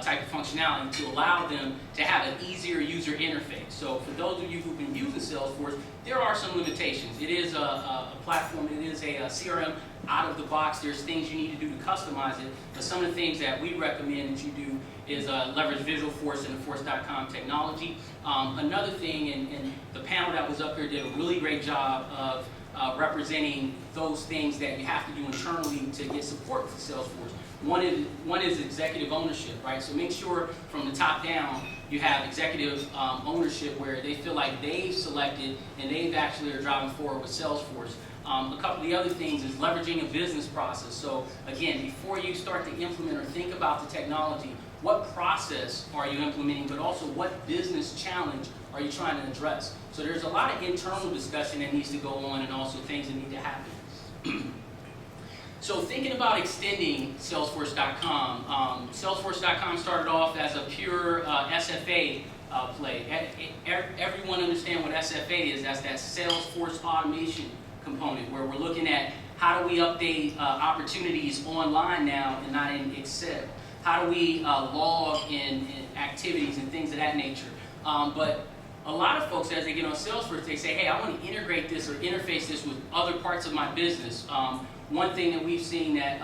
type of functionality to allow them to have an easier user interface. So for those of you who've been using Salesforce, there are some limitations. It is a platform, it is a CRM out of the box. There's things you need to do to customize it, but some of the things that we recommend that you do is leverage Visualforce and the Force.com technology. Another thing, and the panel that was up here did a really great job of representing those things that you have to do internally to get support for Salesforce. One is executive ownership, right? So make sure from the top down you have executive ownership where they feel like they've selected and they've actually are driving forward with Salesforce. A couple of the other things is leveraging a business process. So again, before you start to implement or think about the technology, what process are you implementing, but also what business challenge are you trying to address? So there's a lot of internal discussion that needs to go on and also things that need to happen. So thinking about extending Salesforce.com, Salesforce.com started off as a pure SFA play. Everyone understand what SFA is. That's that Salesforce automation component where we're looking at how do we update opportunities online now and not in Excel. How do we log in activities and things of that nature. But a lot of folks, as they get on Salesforce, they say, hey, I want to integrate this or interface this with other parts of my business. One thing that we've seen that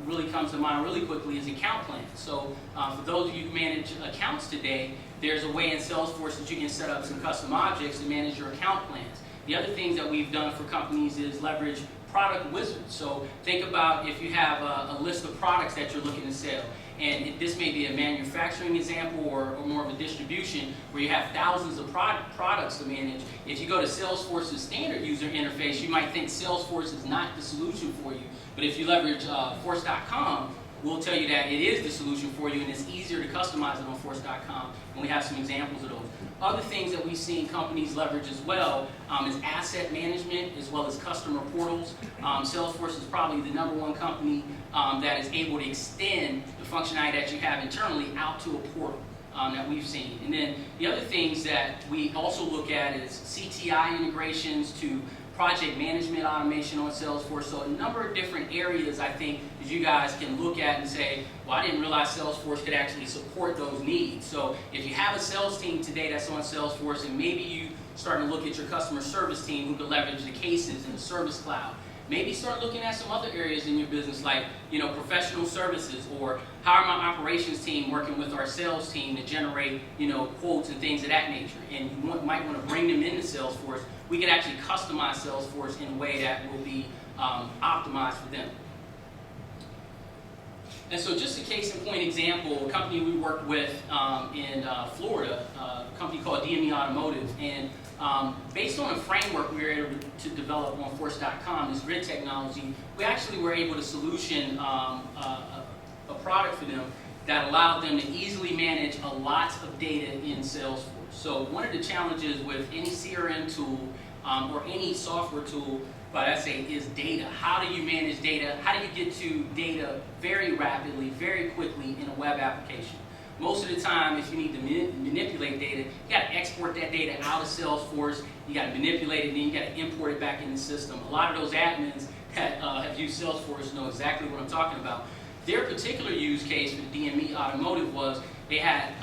really comes to mind really quickly is account plans. So for those of you who manage accounts today, there's a way in Salesforce that you can set up some custom objects to manage your account plans. The other things that we've done for companies is leverage product wizards. So think about if you have a list of products that you're looking to sell. And this may be a manufacturing example or more of a distribution where you have thousands of products to manage. If you go to Salesforce's standard user interface, you might think Salesforce is not the solution for you. But if you leverage Force.com, we'll tell you that it is the solution for you and it's easier to customize it on Force.com. And we have some examples of those. Other things that we've seen companies leverage as well is asset management as well as customer portals. Salesforce is probably the #1 company that is able to extend the functionality that you have internally out to a portal that we've seen. And then the other things that we also look at is CTI integrations to project management automation on Salesforce. So a number of different areas I think that you guys can look at and say, well, I didn't realize Salesforce could actually support those needs. So if you have a sales team today that's on Salesforce and maybe you starting to look at your customer service team who could leverage the cases in the Service Cloud, maybe start looking at some other areas in your business like, professional services, or how are my operations team working with our sales team to generate, quotes and things of that nature. And you might want to bring them into Salesforce. We can actually customize Salesforce in a way that will be optimized for them. And so just a case in point example, a company we worked with in Florida, a company called DME Automotive, and based on a framework we were able to develop on Force.com, this grid technology, we actually were able to solution a product for them that allowed them to easily manage a lot of data in Salesforce. So one of the challenges with any CRM tool or any software tool, but I say, is data. How do you manage data? How do you get to data very rapidly, very quickly in a web application? Most of the time, if you need to manipulate data, you got to export that data out of Salesforce, you got to manipulate it, and then you got to import it back in the system. A lot of those admins that have used Salesforce know exactly what I'm talking about. Their particular use case for DME Automotive was they had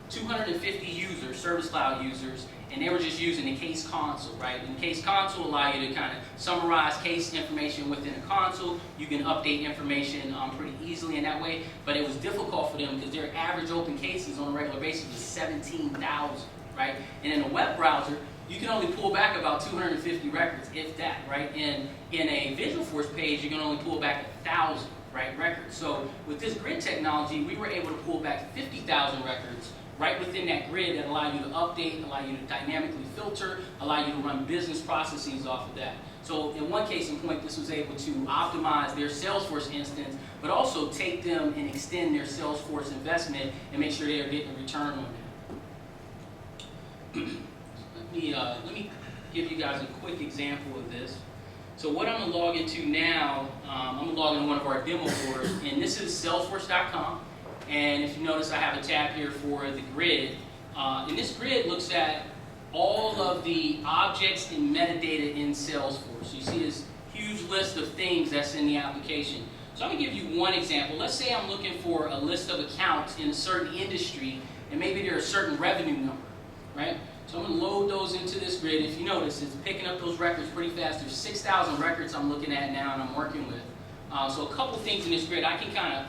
250 users, Service Cloud users, and they were just using the case console, right? And case console allow you to kind of summarize case information within a console. You can update information pretty easily in that way, but it was difficult for them because their average open cases on a regular basis was 17,000, right? And in a web browser, you can only pull back about 250 records, if that, right? And in a Visualforce page, you can only pull back 1,000, right, records. So with this grid technology, we were able to pull back 50,000 records right within that grid that allow you to update, allow you to dynamically filter, allow you to run business processes off of that. So in one case in point, this was able to optimize their Salesforce instance, but also take them and extend their Salesforce investment and make sure they are getting a return on that. Let me give you guys a quick example of this. So what I'm going to log into now, I'm going to log into one of our demo boards, and this is Salesforce.com. And if you notice, I have a tab here for the grid. And this grid looks at all of the objects and metadata in Salesforce. You see this huge list of things that's in the application. So I'm going to give you one example. Let's say I'm looking for a list of accounts in a certain industry, and maybe there's a certain revenue number, right? So I'm going to load those into this grid. If you notice, it's picking up those records pretty fast. There's 6,000 records I'm looking at now and I'm working with. So a couple things in this grid, I can kind of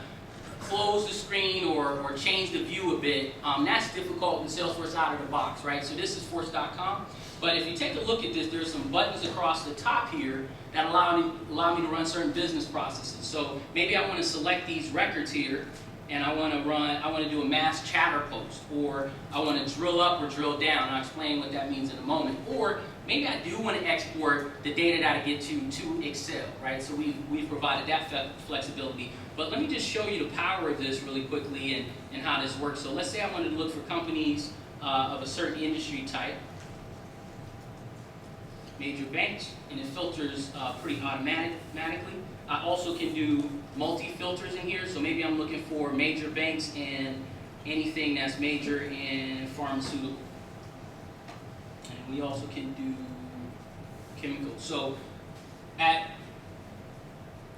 close the screen or change the view a bit. That's difficult in Salesforce out of the box, right? So this is force.com. But if you take a look at this, there's some buttons across the top here that allow me to run certain business processes. So maybe I want to select these records here, and I want to do a mass chatter post, or I want to drill up or drill down. I'll explain what that means in a moment. Or maybe I do want to export the data that I get to Excel, right? So we've provided that flexibility. But let me just show you the power of this really quickly and how this works. So let's say I wanted to look for companies of a certain industry type, major banks, and it filters pretty automatically. I also can do multi-filters in here, so maybe I'm looking for major banks and anything that's major in pharmaceutical. And we also can do chemicals. So at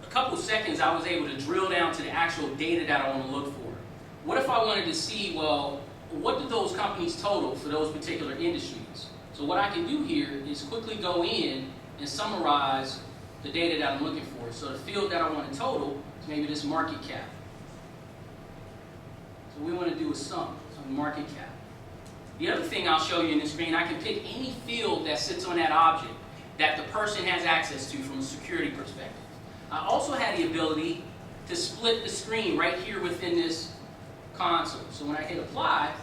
a couple seconds, I was able to drill down to the actual data that I want to look for. What if I wanted to see, well, what do those companies total for those particular industries? So what I can do here is quickly go in and summarize the data that I'm looking for. So the field that I want to total is maybe this market cap. So we want to do a sum, so market cap. The other thing I'll show you in the screen, I can pick any field that sits on that object that the person has access to from a security perspective. I also had the ability to split the screen right here within this console. So when I hit apply,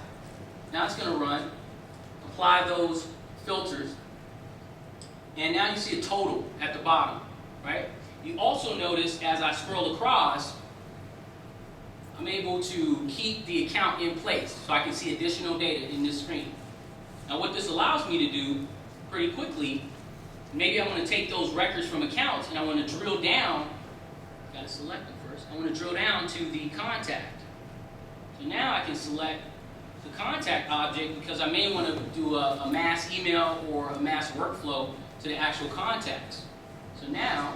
now it's going to run, apply those filters, and now you see a total at the bottom, right? You also notice as I scroll across, I'm able to keep the account in place so I can see additional data in this screen. Now what this allows me to do pretty quickly, maybe I want to take those records from accounts and I want to drill down, got to select them first, I want to drill down to the contact. So now I can select the contact object because I may want to do a mass email or a mass workflow to the actual contacts. So now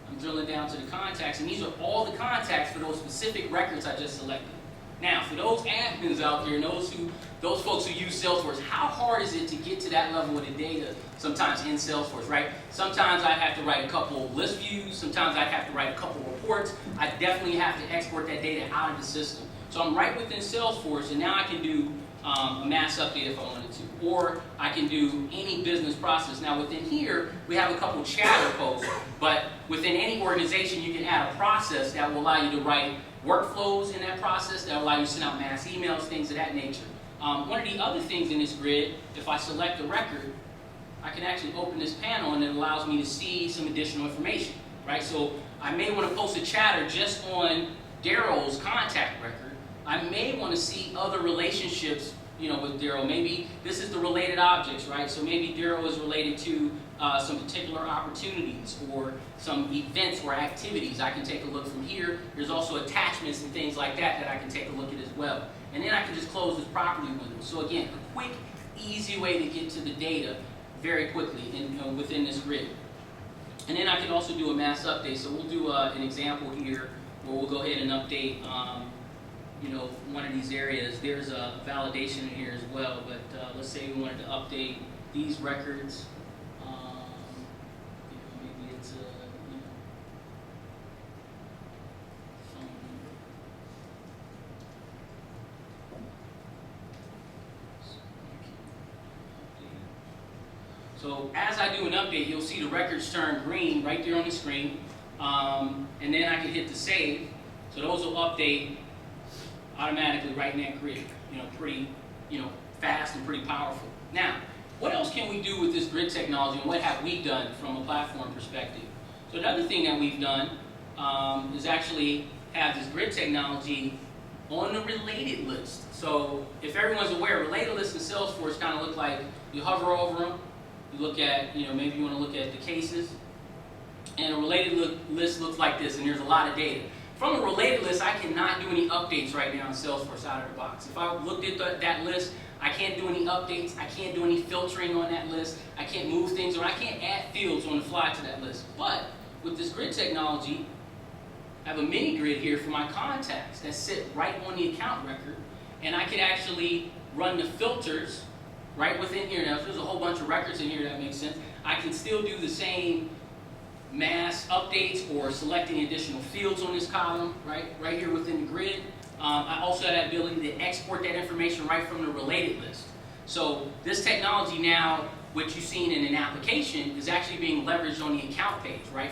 I'm drilling down to the contacts, and these are all the contacts for those specific records I just selected. Now, for those admins out there, and those folks who use Salesforce, how hard is it to get to that level of the data sometimes in Salesforce, right? Sometimes I'd have to write a couple of list views, sometimes I'd have to write a couple of reports. I definitely have to export that data out of the system. So I'm right within Salesforce, and now I can do a mass update if I wanted to, or I can do any business process. Now within here, we have a couple chatter posts, but within any organization, you can add a process that will allow you to write workflows in that process, that will allow you to send out mass emails, things of that nature. One of the other things in this grid, if I select a record, I can actually open this panel and it allows me to see some additional information, right? So I may want to post a chatter just on Daryl's contact record. I may want to see other relationships, with Daryl. Maybe this is the related objects, right? So maybe Daryl is related to some particular opportunities or some events or activities. I can take a look from here. There's also attachments and things like that I can take a look at as well. And then I can just close this property window. So again, a quick, easy way to get to the data very quickly within this grid. And then I can also do a mass update. So we'll do an example here where we'll go ahead and update one of these areas. There's a validation in here as well, but let's say we wanted to update these records. Maybe it's phone number. So as I do an update, you'll see the records turn green right there on the screen, and then I can hit the save. So those will update automatically right in that grid, pretty, fast and pretty powerful. Now, what else can we do with this grid technology, and what have we done from a platform perspective? So another thing that we've done is actually have this grid technology on the related list. So if everyone's aware, related lists in Salesforce kind of look like you hover over them, you look at, maybe you want to look at the cases, and a related list looks like this, and there's a lot of data. From a related list, I cannot do any updates right now in Salesforce out of the box. If I looked at that list, I can't do any updates, I can't do any filtering on that list, I can't move things, or I can't add fields on the fly to that list. But with this grid technology, I have a mini grid here for my contacts that sit right on the account record, and I can actually run the filters right within here. Now, if there's a whole bunch of records in here, that makes sense. I can still do the same mass updates or selecting additional fields on this column, right here within the grid. I also have that ability to export that information right from the related list. So this technology now, what you've seen in an application, is actually being leveraged on the account page, right?